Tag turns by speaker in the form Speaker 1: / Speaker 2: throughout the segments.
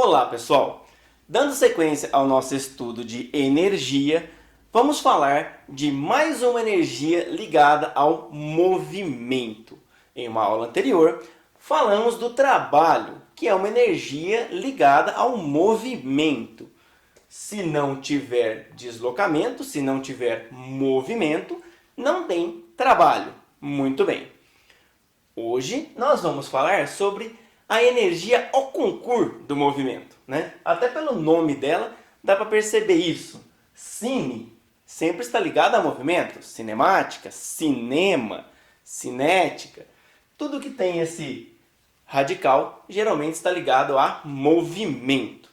Speaker 1: Olá, pessoal! Dando sequência ao nosso estudo de energia, vamos falar de mais uma energia ligada ao movimento. Em uma aula anterior, falamos do trabalho, que é uma energia ligada ao movimento. Se não tiver deslocamento, se não tiver movimento, não tem trabalho. Muito bem. Hoje nós vamos falar sobre a energia ao concurso do movimento, né? Até pelo nome dela dá para perceber isso. Cine sempre está ligado a movimento, cinemática, cinema, cinética. Tudo que tem esse radical geralmente está ligado a movimento.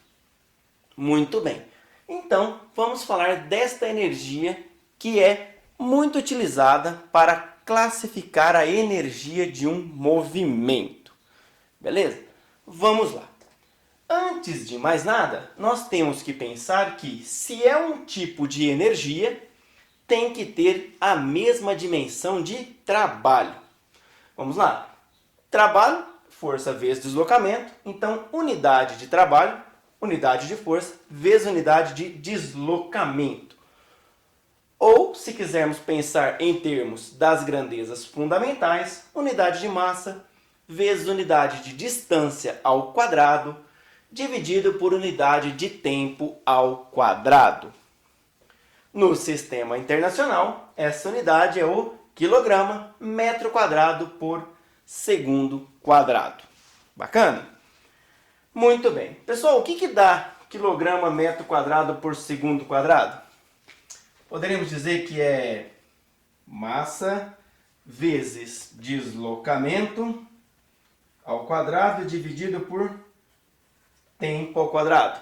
Speaker 1: Muito bem. Então, vamos falar desta energia que é muito utilizada para classificar a energia de um movimento. Beleza? Vamos lá. Antes de mais nada, nós temos que pensar que se é um tipo de energia, tem que ter a mesma dimensão de trabalho. Vamos lá. Trabalho, força vezes deslocamento. Então, unidade de trabalho, unidade de força, vezes unidade de deslocamento. Ou, se quisermos pensar em termos das grandezas fundamentais, unidade de massa vezes unidade de distância ao quadrado, dividido por unidade de tempo ao quadrado. No sistema internacional, essa unidade é o quilograma metro quadrado por segundo quadrado. Bacana? Muito bem. Pessoal, o que dá quilograma metro quadrado por segundo quadrado? Poderíamos dizer que é massa vezes deslocamento ao quadrado dividido por tempo ao quadrado.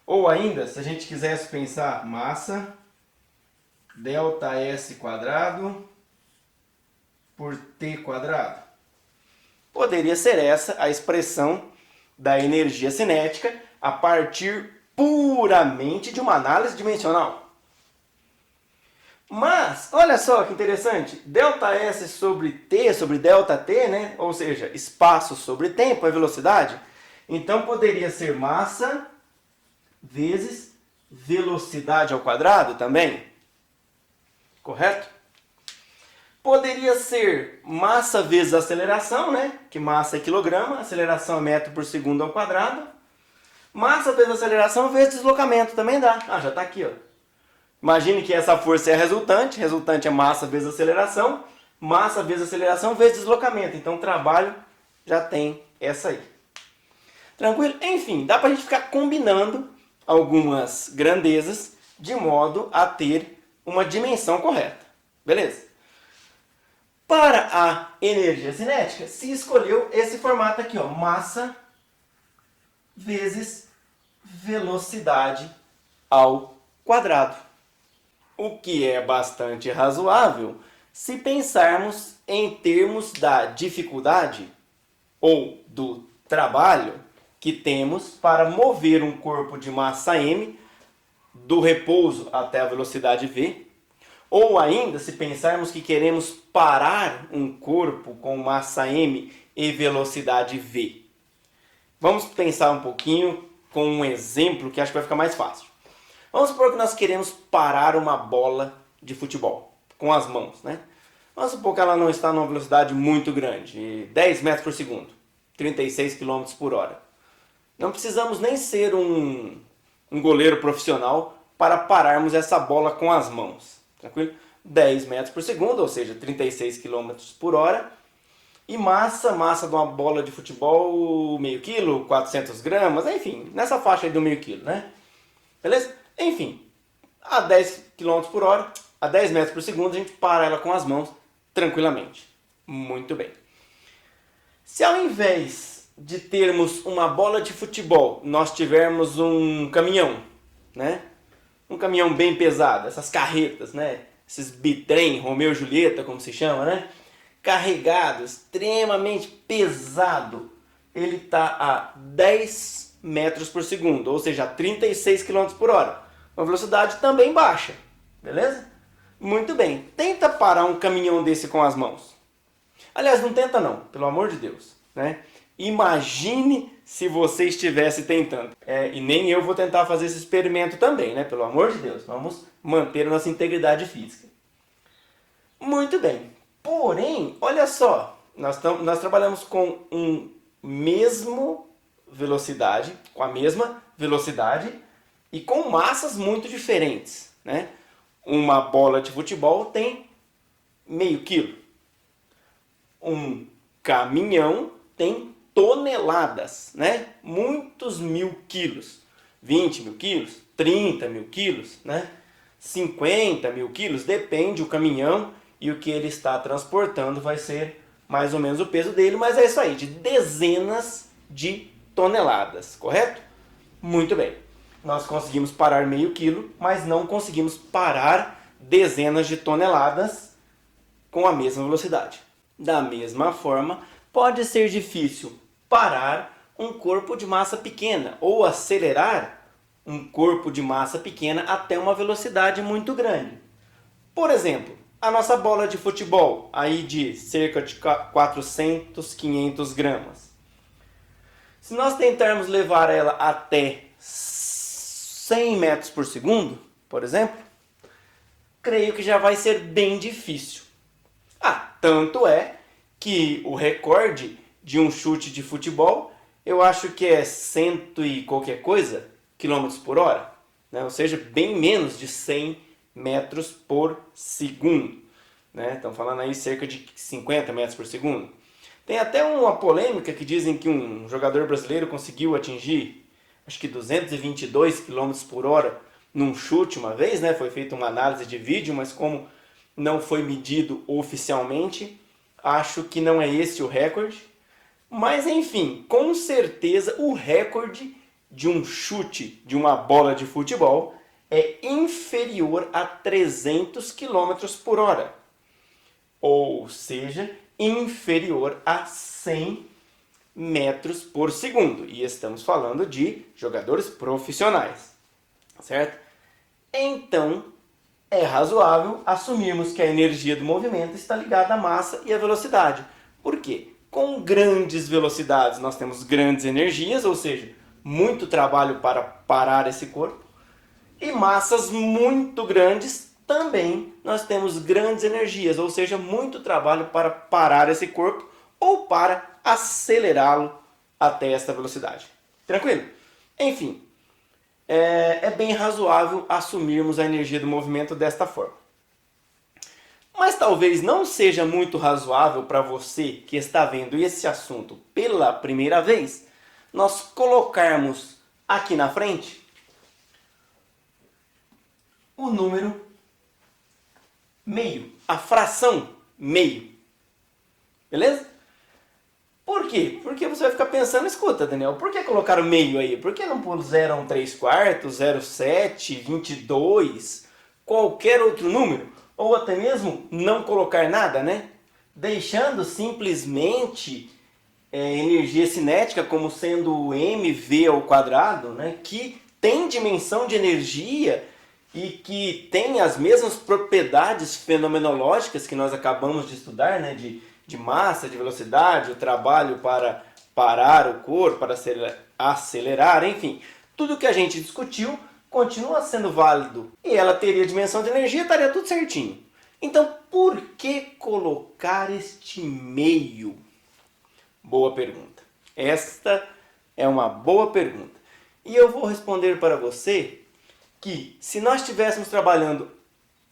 Speaker 1: Ou ainda, se a gente quisesse pensar massa delta S quadrado por T quadrado. Poderia ser essa a expressão da energia cinética a partir puramente de uma análise dimensional. Mas, olha só que interessante, ΔS sobre T sobre ΔT, né? Ou seja, espaço sobre tempo é velocidade. Então, poderia ser massa vezes velocidade ao quadrado também. Correto? Poderia ser massa vezes aceleração, né? Que massa é quilograma, aceleração é metro por segundo ao quadrado. Massa vezes aceleração vezes deslocamento também dá. Ah, já está aqui, ó. Imagine que essa força é a resultante é massa vezes aceleração vezes deslocamento. Então, o trabalho já tem essa aí. Tranquilo? Enfim, dá para a gente ficar combinando algumas grandezas de modo a ter uma dimensão correta. Beleza? Para a energia cinética, se escolheu esse formato aqui, ó, massa vezes velocidade ao quadrado. O que é bastante razoável se pensarmos em termos da dificuldade ou do trabalho que temos para mover um corpo de massa m do repouso até a velocidade v, ou ainda se pensarmos que queremos parar um corpo com massa m e velocidade v. Vamos pensar um pouquinho com um exemplo que acho que vai ficar mais fácil. Vamos supor que nós queremos parar uma bola de futebol com as mãos, né? Vamos supor que ela não está numa velocidade muito grande, 10 metros por segundo, 36 km por hora. Não precisamos nem ser um goleiro profissional para pararmos essa bola com as mãos. Tranquilo? 10 metros por segundo, ou seja, 36 km por hora. E massa de uma bola de futebol, meio quilo, 400 gramas, enfim, nessa faixa aí do meio quilo, né? Beleza? Enfim, a 10 km por hora, a 10 metros por segundo, a gente para ela com as mãos tranquilamente. Muito bem. Se ao invés de termos uma bola de futebol, nós tivermos um caminhão, né? Um caminhão bem pesado, essas carretas, né? Esses bitrem, Romeu e Julieta, como se chama, né? Carregado, extremamente pesado. Ele está a 10 metros por segundo, ou seja, a 36 km por hora. Uma velocidade também baixa, beleza? Muito bem, tenta parar um caminhão desse com as mãos. Aliás, não tenta não, pelo amor de Deus, né? Imagine se você estivesse tentando. E nem eu vou tentar fazer esse experimento também, né? Pelo amor de Deus, vamos manter a nossa integridade física. Muito bem. Porém, olha só, nós trabalhamos com a mesma velocidade e com massas muito diferentes, né? Uma bola de futebol tem meio quilo. Um caminhão tem toneladas, né? Muitos mil quilos. 20 mil quilos, 30 mil quilos, né? 50 mil quilos, depende do caminhão e o que ele está transportando vai ser mais ou menos o peso dele, mas é isso aí, de dezenas de toneladas, correto? Muito bem. Nós conseguimos parar meio quilo, mas não conseguimos parar dezenas de toneladas com a mesma velocidade. Da mesma forma, pode ser difícil parar um corpo de massa pequena ou acelerar um corpo de massa pequena até uma velocidade muito grande. Por exemplo, a nossa bola de futebol, aí de cerca de 400, 500 gramas. Se nós tentarmos levar ela até 100 metros por segundo, por exemplo, creio que já vai ser bem difícil. Tanto é que o recorde de um chute de futebol, eu acho que é 100 e qualquer coisa quilômetros por hora, né? Ou seja, bem menos de 100 metros por segundo. Né? Estão falando aí cerca de 50 metros por segundo. Tem até uma polêmica que dizem que um jogador brasileiro conseguiu atingir acho que 222 quilômetros por hora num chute uma vez, né? Foi feita uma análise de vídeo, mas como não foi medido oficialmente, acho que não é esse o recorde. Mas enfim, com certeza o recorde de um chute de uma bola de futebol é inferior a 300 km por hora. Ou seja, inferior a 100 metros por segundo. E estamos falando de jogadores profissionais, certo? Então, é razoável assumirmos que a energia do movimento está ligada à massa e à velocidade. Por quê? Com grandes velocidades nós temos grandes energias, ou seja, muito trabalho para parar esse corpo. E massas muito grandes também nós temos grandes energias, ou seja, muito trabalho para parar esse corpo ou para acelerá-lo até esta velocidade. Tranquilo? Enfim, é bem razoável assumirmos a energia do movimento desta forma. Mas talvez não seja muito razoável para você que está vendo esse assunto pela primeira vez, nós colocarmos aqui na frente o número meio, a fração meio. Beleza? Por quê? Porque você vai ficar pensando, escuta, Daniel, por que colocaram meio aí? Por que não puseram 3/4, 0,7, 22, qualquer outro número? Ou até mesmo não colocar nada, né? Deixando simplesmente energia cinética como sendo mv ao quadrado, né? Que tem dimensão de energia e que tem as mesmas propriedades fenomenológicas que nós acabamos de estudar, né? De massa, de velocidade, o trabalho para parar o corpo, para acelerar, enfim. Tudo que a gente discutiu continua sendo válido e ela teria dimensão de energia, estaria tudo certinho. Então, por que colocar este meio? Boa pergunta. Esta é uma boa pergunta. E eu vou responder para você que se nós estivéssemos trabalhando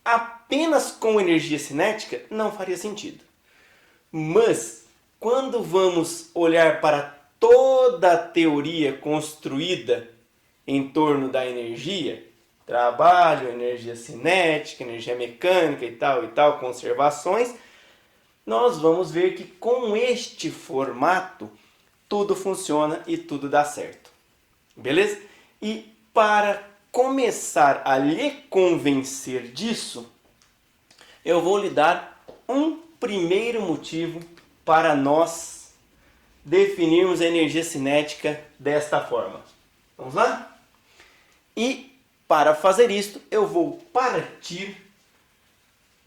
Speaker 1: apenas com energia cinética, não faria sentido. Mas, quando vamos olhar para toda a teoria construída em torno da energia, trabalho, energia cinética, energia mecânica e tal, conservações, nós vamos ver que com este formato tudo funciona e tudo dá certo. Beleza? E para começar a lhe convencer disso, eu vou lhe dar um primeiro motivo para nós definirmos a energia cinética desta forma. Vamos lá? E para fazer isto, eu vou partir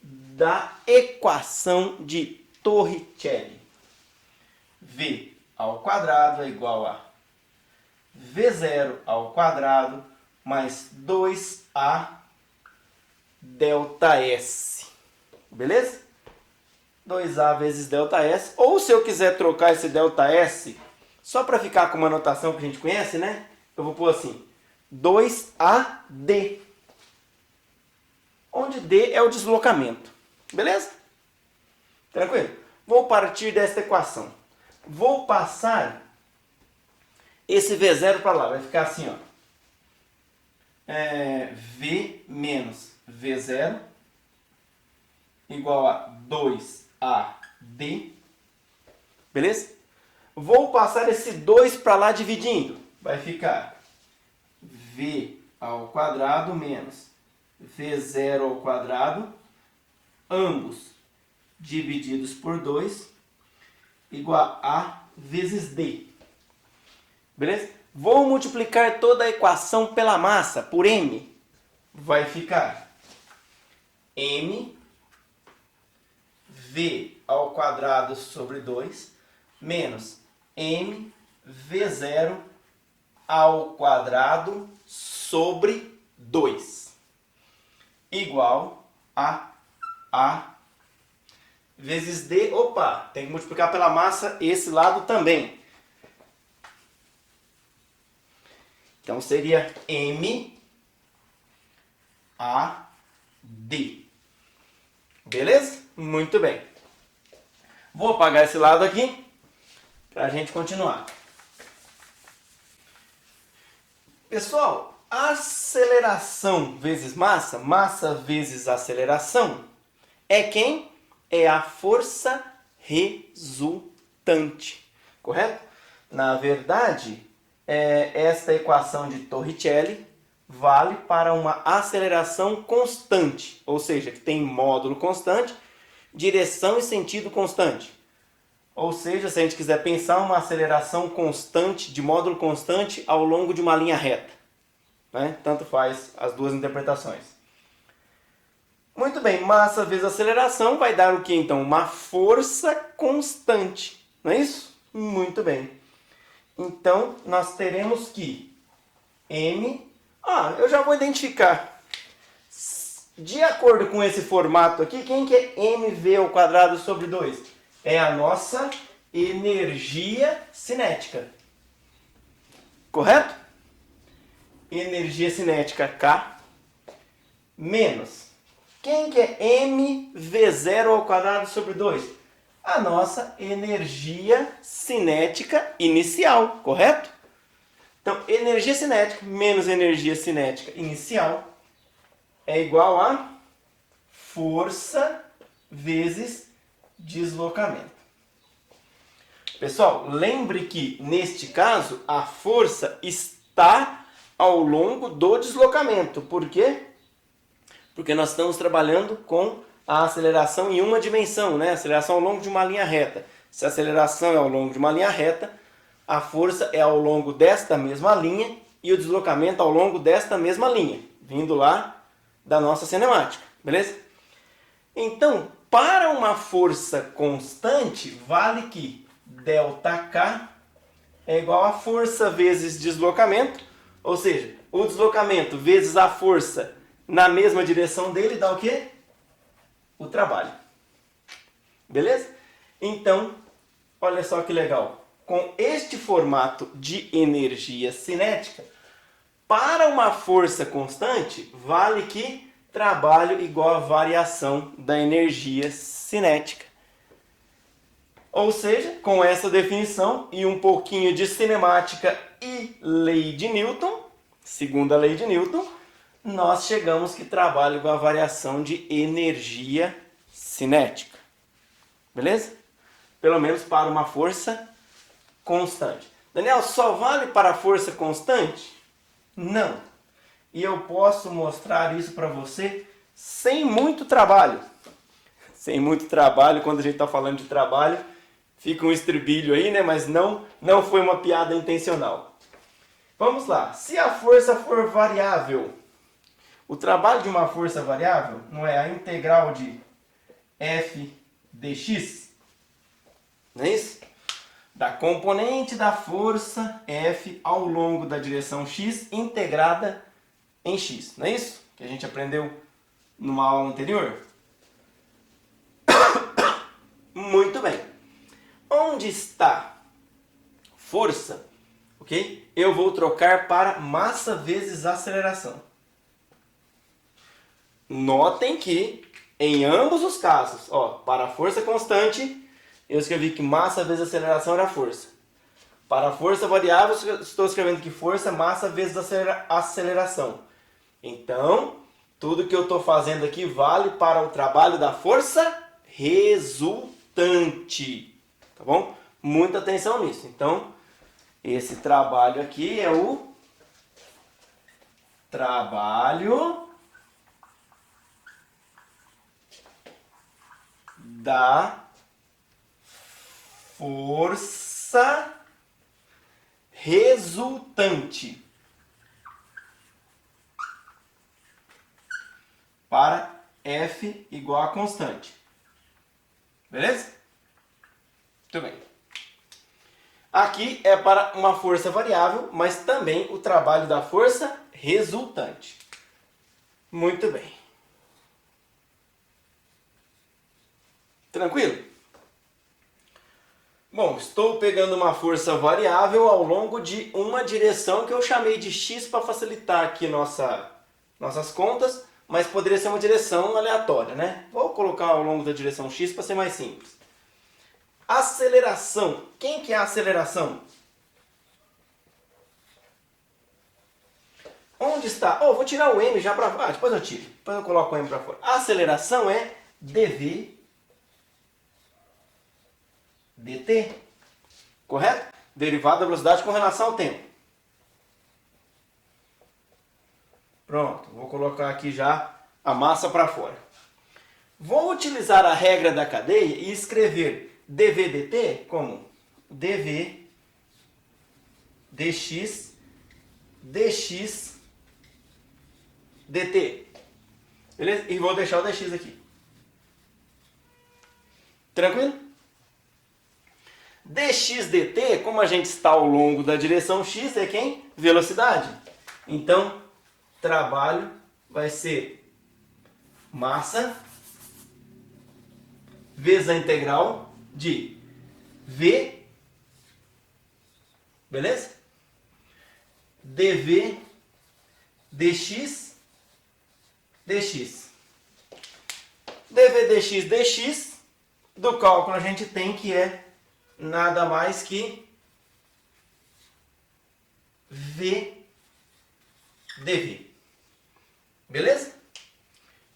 Speaker 1: da equação de Torricelli. V ao quadrado é igual a V0 ao quadrado mais 2A ΔS. Beleza? 2A vezes ΔS. Ou se eu quiser trocar esse ΔS, só para ficar com uma notação que a gente conhece, né? Eu vou pôr assim, 2AD. Onde D é o deslocamento. Beleza? Tranquilo? Vou partir desta equação. Vou passar esse V0 para lá. Vai ficar assim, ó. V menos V0 igual a 2AD. Beleza? Vou passar esse 2 para lá dividindo. Vai ficar V ao quadrado menos V0 ao quadrado, ambos divididos por 2, igual a A vezes D. Beleza? Vou multiplicar toda a equação pela massa, por M. Vai ficar M V ao quadrado sobre 2 menos M V0 ao quadrado sobre 2 igual a A vezes D. Opa, tem que multiplicar pela massa esse lado também. Então seria M A D. Beleza? Muito bem. Vou apagar esse lado aqui para a gente continuar. Pessoal, aceleração vezes massa, massa vezes aceleração, é quem? É a força resultante. Correto? Na verdade, esta equação de Torricelli vale para uma aceleração constante, ou seja, que tem módulo constante, direção e sentido constante. Ou seja, se a gente quiser pensar uma aceleração constante, de módulo constante ao longo de uma linha reta, né? Tanto faz as duas interpretações. Muito bem, massa vezes aceleração vai dar o que então? Uma força constante, não é isso? Muito bem. Então, nós teremos que M... eu já vou identificar. De acordo com esse formato aqui, quem que é mv ao quadrado sobre 2? É a nossa energia cinética. Correto? Energia cinética K menos. Quem que é mv0 ao quadrado sobre 2? A nossa energia cinética inicial, correto? Então, energia cinética menos energia cinética inicial é igual a força vezes deslocamento. Pessoal, lembre que, neste caso, a força está ao longo do deslocamento. Por quê? Porque nós estamos trabalhando com a aceleração em uma dimensão, né? Aceleração ao longo de uma linha reta. Se a aceleração é ao longo de uma linha reta, a força é ao longo desta mesma linha e o deslocamento ao longo desta mesma linha, vindo lá da nossa cinemática, beleza? Então, para uma força constante, vale que ΔK é igual a força vezes deslocamento, ou seja, o deslocamento vezes a força na mesma direção dele dá o quê? O trabalho. Beleza? Então, olha só que legal. Com este formato de energia cinética, para uma força constante, vale que trabalho igual a variação da energia cinética. Ou seja, com essa definição e um pouquinho de cinemática e lei de Newton, segunda lei de Newton, nós chegamos que trabalho igual a variação de energia cinética. Beleza? Pelo menos para uma força constante. Daniel, só vale para a força constante? Não. E eu posso mostrar isso para você sem muito trabalho. Sem muito trabalho, quando a gente está falando de trabalho, fica um estribilho aí, né? Mas não foi uma piada intencional. Vamos lá. Se a força for variável, o trabalho de uma força variável não é a integral de f dx? Não é isso? da componente da força F ao longo da direção x integrada em x. Não é isso que a gente aprendeu numa aula anterior? Muito bem. Onde está força, ok? Eu vou trocar para massa vezes aceleração. Notem que em ambos os casos, para a força constante, eu escrevi que massa vezes aceleração era força. Para a força variável, estou escrevendo que força é massa vezes aceleração. Então, tudo que eu estou fazendo aqui vale para o trabalho da força resultante. Tá bom? Muita atenção nisso. Então, esse trabalho aqui é o trabalho da força resultante para F igual a constante. Beleza? Muito bem. Aqui é para uma força variável, mas também o trabalho da força resultante. Muito bem. Tranquilo? Bom, estou pegando uma força variável ao longo de uma direção que eu chamei de x para facilitar aqui nossas contas, mas poderia ser uma direção aleatória, né? Vou colocar ao longo da direção x para ser mais simples. Aceleração. Quem que é a aceleração? Onde está? Vou tirar o m já para fora. Depois eu tiro. Depois eu coloco o m para fora. A aceleração é dv dt. Correto? Derivada da velocidade com relação ao tempo. Pronto. Vou colocar aqui já a massa para fora. Vou utilizar a regra da cadeia e escrever dv dt como dv dx dx dt. Beleza? E vou deixar o dx aqui. Tranquilo? dx dt, como a gente está ao longo da direção x, é quem? Velocidade. Então, trabalho vai ser massa vezes a integral de v, beleza? dv dx dx. dv dx dx do cálculo a gente tem que é nada mais que v dv. Beleza?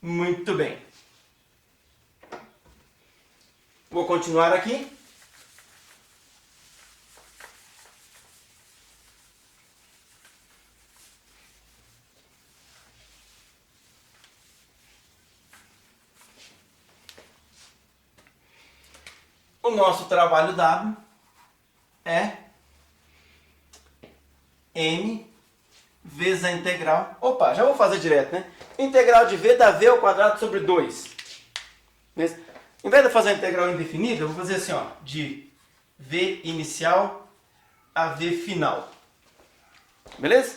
Speaker 1: Muito bem. Vou continuar aqui. O nosso trabalho W é m vezes a integral... Opa, já vou fazer direto, né? Integral de v dá v ao quadrado sobre 2. Beleza? Em vez de eu fazer a integral indefinida, eu vou fazer assim, de v inicial a v final. Beleza?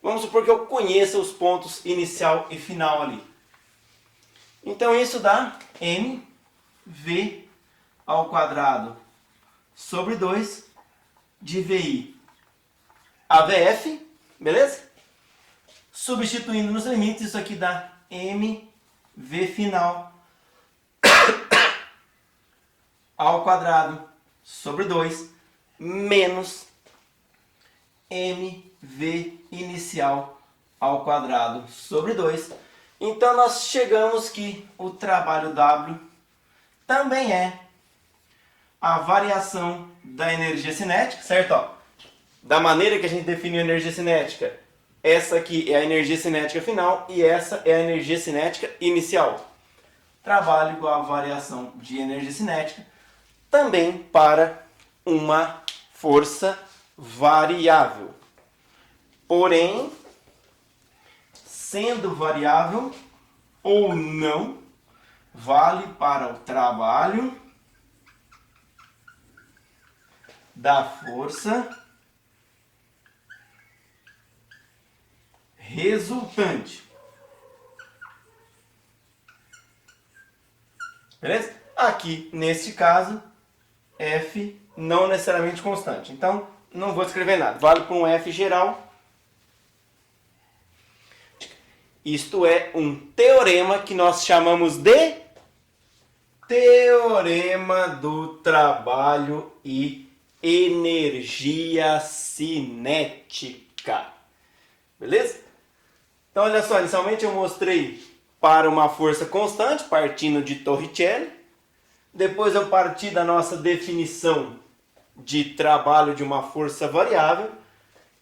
Speaker 1: Vamos supor que eu conheça os pontos inicial e final ali. Então isso dá mv ao quadrado sobre 2 de vi a vf, beleza? Substituindo nos limites, isso aqui dá mv final ao quadrado sobre 2 menos mv inicial ao quadrado sobre 2. Então nós chegamos que o trabalho W também é a variação da energia cinética, certo? Da maneira que a gente definiu a energia cinética, essa aqui é a energia cinética final e essa é a energia cinética inicial. Trabalho igual a variação de energia cinética também para uma força variável. Porém, sendo variável ou não, vale para o trabalho da força resultante. Beleza? Aqui, neste caso, F não necessariamente constante. Então, não vou escrever nada. Vale para um F geral. Isto é um teorema que nós chamamos de teorema do trabalho e energia cinética. Beleza? Então, olha só, inicialmente eu mostrei para uma força constante, partindo de Torricelli. Depois eu parti da nossa definição de trabalho de uma força variável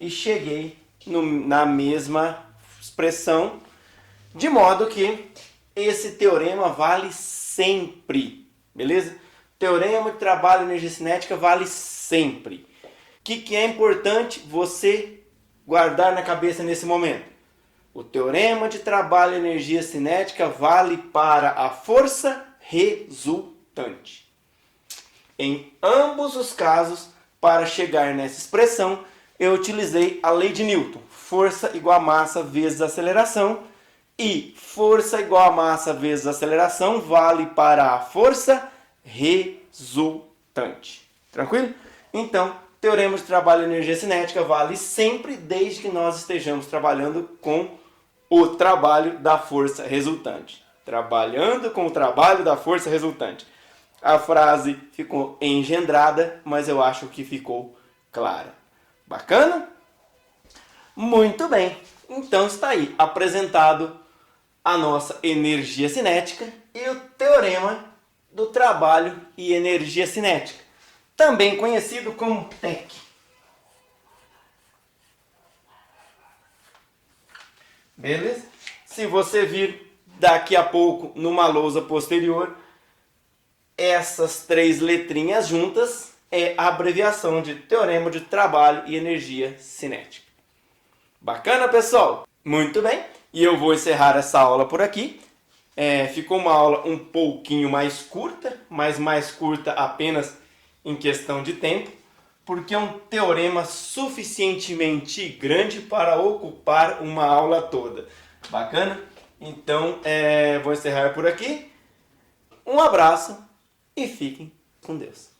Speaker 1: e cheguei na mesma expressão, de modo que esse teorema vale sempre, beleza? Teorema de trabalho e energia cinética vale sempre. O que é importante você guardar na cabeça nesse momento? O teorema de trabalho e energia cinética vale para a força resultante. Em ambos os casos, para chegar nessa expressão, eu utilizei a lei de Newton. Força igual a massa vezes aceleração. E força igual a massa vezes aceleração vale para a força resultante. Tranquilo? Então, teorema de trabalho e energia cinética vale sempre desde que nós estejamos trabalhando com o trabalho da força resultante. Trabalhando com o trabalho da força resultante. A frase ficou engendrada, mas eu acho que ficou clara. Bacana? Muito bem. Então está aí apresentado a nossa energia cinética e o teorema do trabalho e energia cinética, também conhecido como TEC. Beleza? Se você vir daqui a pouco numa lousa posterior, essas três letrinhas juntas é a abreviação de teorema de trabalho e energia cinética. Bacana, pessoal? Muito bem. E eu vou encerrar essa aula por aqui. Ficou uma aula um pouquinho mais curta, mas mais curta apenas em questão de tempo, porque é um teorema suficientemente grande para ocupar uma aula toda. Bacana? Então, vou encerrar por aqui. Um abraço e fiquem com Deus.